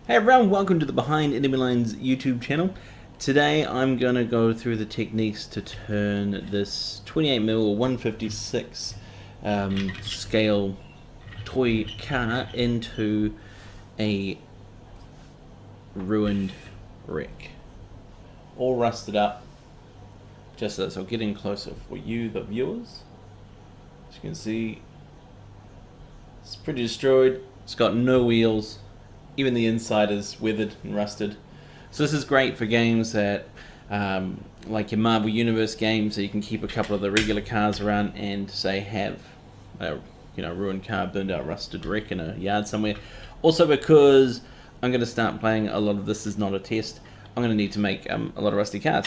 Hey everyone, welcome to the Behind Enemy Lines YouTube channel. Today I'm going to go through the techniques to turn this 28mm 156 scale toy car into a ruined wreck. All rusted up, just as I'll get in closer for you, the viewers. As you can see, it's pretty destroyed. It's got no wheels. Even the inside is weathered and rusted. So this is great for games that, like your Marvel Universe games, so you can keep a couple of the regular cars around and say have a ruined car, burned out, rusted wreck in a yard somewhere. Also because I'm going to start playing a lot of this is not a test. I'm going to need to make a lot of rusty cars.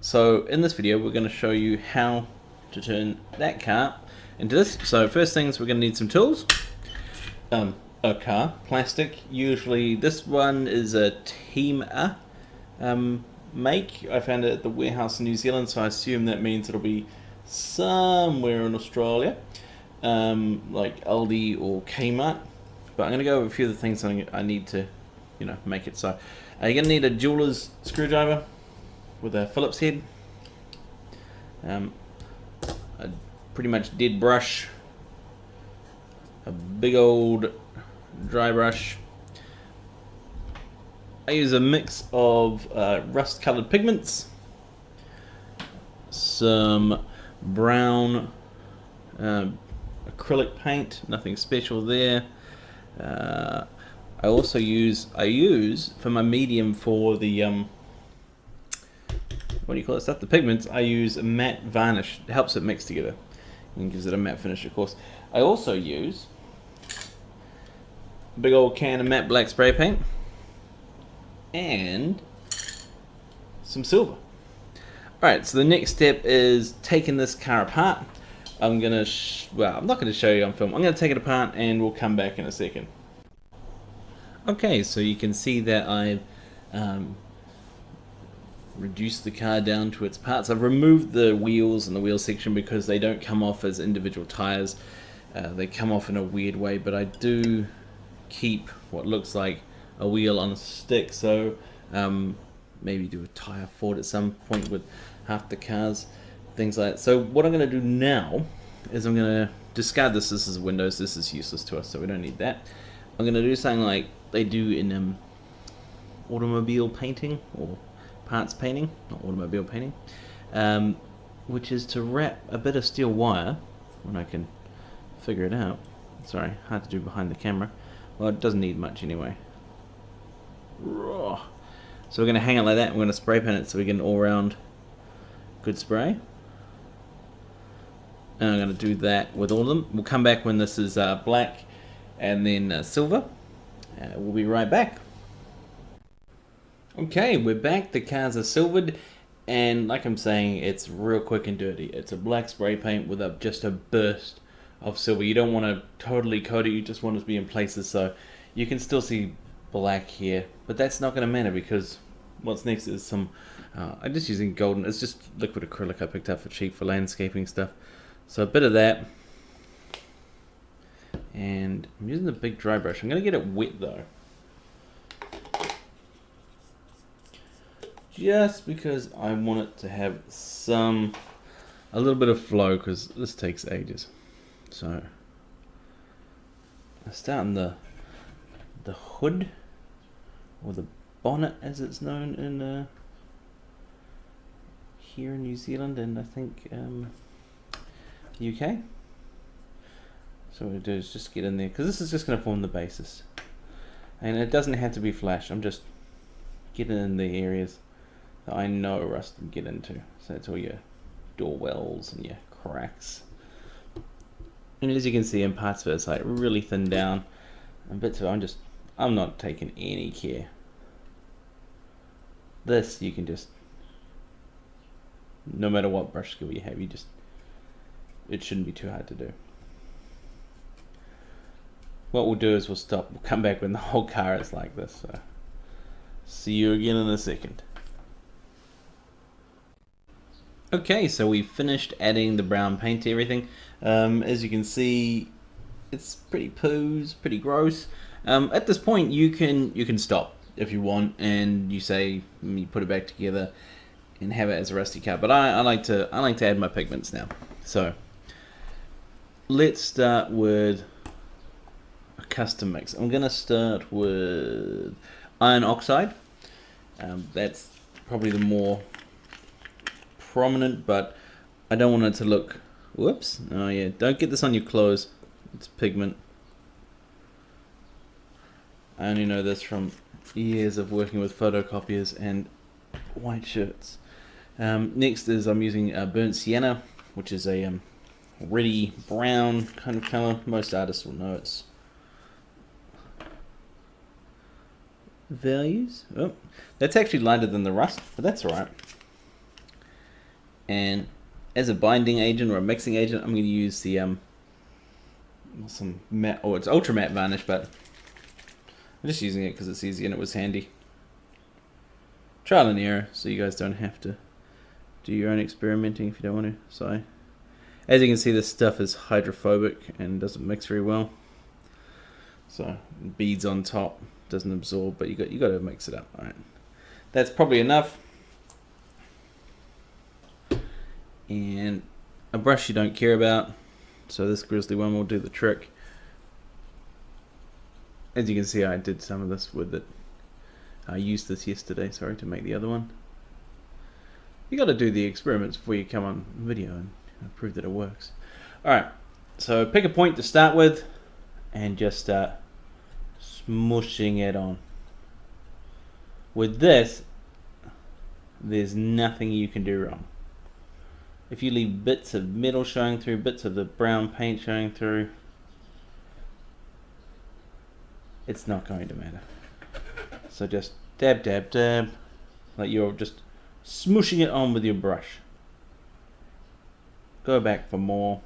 So in this video we're going to show you how to turn that car into this. So first things, we're going to need some tools. A car, plastic. Usually this one is a Team-A make. I found it at the warehouse in New Zealand, so I assume that means it'll be somewhere in Australia, like Aldi or Kmart. But I'm going to go over a few of the things I need to, make it. So you're going to need a jeweler's screwdriver with a Phillips head, a pretty much dead brush, a big old dry brush. I use a mix of rust colored pigments, some brown acrylic paint, nothing special there. I also use for my medium for the what do you call it stuff, the pigments, I use a matte varnish. It helps it mix together and gives it a matte finish, of course. I also use a big old can of matte black spray paint and some silver. Alright, so the next step is taking this car apart. I'm not going to show you on film. I'm going to take it apart and we'll come back in a second. Okay, so you can see that I've reduced the car down to its parts. I've removed the wheels and the wheel section because they don't come off as individual tires. They come off in a weird way, but I do keep what looks like a wheel on a stick, so maybe do a tire Ford at some point with half the cars, things like that. So what I'm going to do now is I'm going to discard this. This is Windows. This is useless to us, so we don't need that. I'm going to do something like they do in automobile painting or parts painting, not automobile painting, which is to wrap a bit of steel wire, when I can figure it out. Sorry, hard to do behind the camera. Well, it doesn't need much anyway. So we're going to hang it like that. We're going to spray paint it so we get an all-round good spray. And I'm going to do that with all of them. We'll come back when this is black and then silver. We'll be right back. Okay, we're back. The cars are silvered, and like I'm saying, it's real quick and dirty. It's a black spray paint with just a burst of silver. You don't want to totally coat it, you just want it to be in places, so you can still see black here, but that's not going to matter because what's next is some I'm just using golden. It's just liquid acrylic I picked up for cheap for landscaping stuff, so a bit of that, and I'm using the big dry brush. I'm going to get it wet though, just because I want it to have a little bit of flow, because this takes ages. So I start on the hood, or the bonnet as it's known in here in New Zealand and I think UK. So what I do is just get in there, because this is just going to form the basis, and it doesn't have to be flash. I'm just getting in the areas that I know rust can get into. So that's all your door wells and your cracks. And as you can see, in parts of it, it's like really thin down. And bits of it, I'm not taking any care. This, you can just, no matter what brush skill you have, it shouldn't be too hard to do. What we'll do is we'll stop. We'll come back when the whole car is like this. So, see you again in a second. Okay, so we finished adding the brown paint to everything. As you can see, it's pretty poos, pretty gross. At this point, you can stop. if you want, and you say you put it back together and have it as a rusty car. But I like to add my pigments now. So let's start with a custom mix. I'm gonna start with iron oxide. That's probably the more prominent, but I don't want it to look. Whoops! Oh yeah, don't get this on your clothes. It's pigment. I only know this from years of working with photocopiers and white shirts. Next is I'm using burnt sienna, which is a reddy brown kind of color. Most artists will know its values. Oh, that's actually lighter than the rust, but that's alright. And as a binding agent or a mixing agent, I'm going to use the some matte, it's ultra matte varnish, but I'm just using it because it's easy and it was handy. Trial and error, so you guys don't have to do your own experimenting if you don't want to. So, as you can see, this stuff is hydrophobic and doesn't mix very well. So, beads on top, doesn't absorb, but you got to mix it up. All right, that's probably enough. And a brush you don't care about, so this grizzly one will do the trick. As you can see, I did some of this with it. I used this yesterday, sorry, to make the other one. You got to do the experiments before you come on video and prove that it works. Alright, so pick a point to start with and just start smushing it on. With this, there's nothing you can do wrong. If you leave bits of metal showing through, bits of the brown paint showing through, it's not going to matter. So just dab, dab, dab, like you're just smooshing it on with your brush. Go back for more.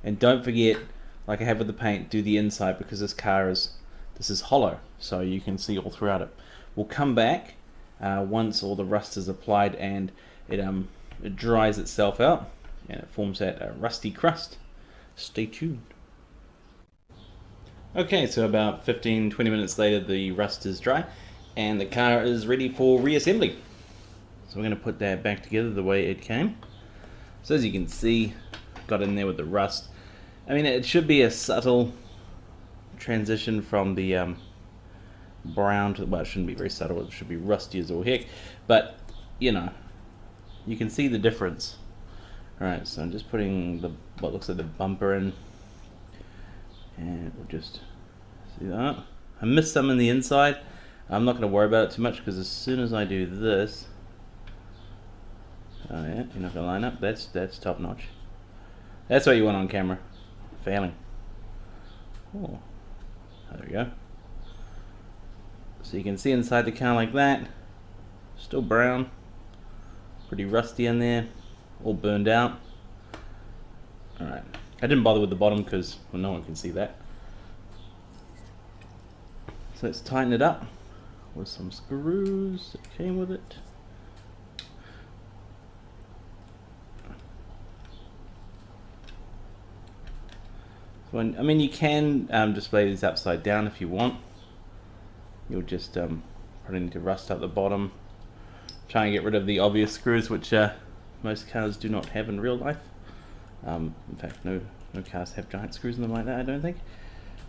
And don't forget, like I have with the paint, do the inside, because this is hollow, so you can see all throughout it. We'll come back once all the rust is applied and it dries itself out and it forms that rusty crust. Stay tuned. Okay, so about 15-20 minutes later the rust is dry and the car is ready for reassembly. So we're going to put that back together the way it came. So as you can see, got in there with the rust. I mean, it should be a subtle transition from the brown to, well, it shouldn't be very subtle, it should be rusty as all heck, but you know, you can see the difference. Alright, so I'm just putting what looks like the bumper in, and we'll just see that. I missed some in the inside. I'm not going to worry about it too much because as soon as I do this, oh yeah, you're not going to line up. That's top notch. That's what you want on camera. Failing. Oh, there we go. So you can see inside the car like that. Still brown. Pretty rusty in there. All burned out. Alright. I didn't bother with the bottom because, well, no one can see that. So let's tighten it up with some screws that came with it. So, I mean, you can display these upside down if you want. You'll just probably need to rust up the bottom. Try and get rid of the obvious screws, which most cars do not have in real life. In fact, no cars have giant screws in them like that, I don't think.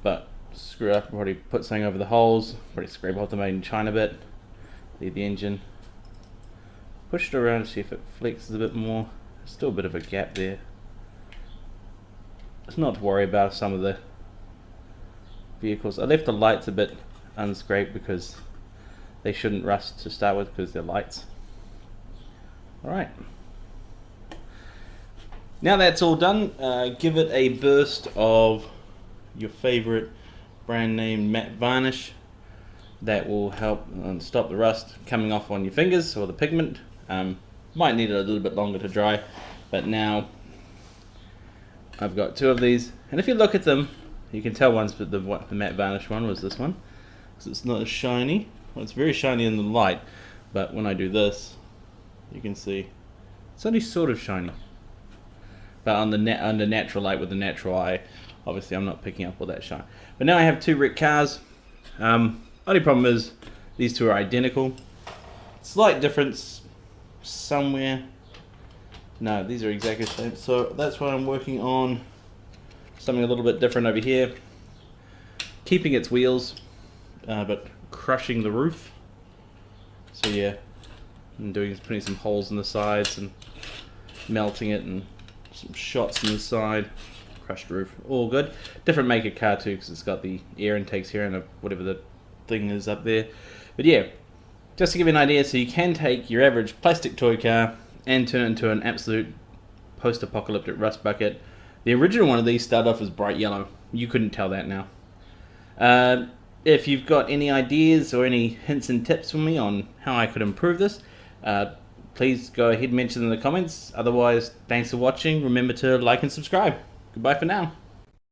But screw up, probably put something over the holes, probably scrape off the made in China bit, leave the engine, push it around to see if it flexes a bit more. There's still a bit of a gap there. It's not to worry about some of the vehicles. I left the lights a bit unscraped because they shouldn't rust to start with because they're lights. Alright. Now that's all done, give it a burst of your favorite brand name matte varnish. That will help stop the rust coming off on your fingers or the pigment. Might need it a little bit longer to dry, but now I've got two of these, and if you look at them, you can tell one's the matte varnish one was this one, because it's not as shiny. Well, it's very shiny in the light, but when I do this, you can see it's only sort of shiny. But under natural light with the natural eye, obviously I'm not picking up all that shine. But now I have two wrecked cars. Only problem is these two are identical. Slight difference somewhere. No, these are exactly the same. So that's why I'm working on something a little bit different over here. Keeping its wheels, but crushing the roof. So yeah, I'm putting some holes in the sides and melting it, and some shots in the side. Crushed roof, all good. Different maker car too, because it's got the air intakes here and whatever the thing is up there. But yeah, just to give you an idea, so you can take your average plastic toy car and turn it into an absolute post-apocalyptic rust bucket. The original one of these started off as bright yellow. You couldn't tell that now. If you've got any ideas or any hints and tips for me on how I could improve this, please go ahead and mention in the comments. Otherwise, thanks for watching. Remember to like and subscribe. Goodbye for now.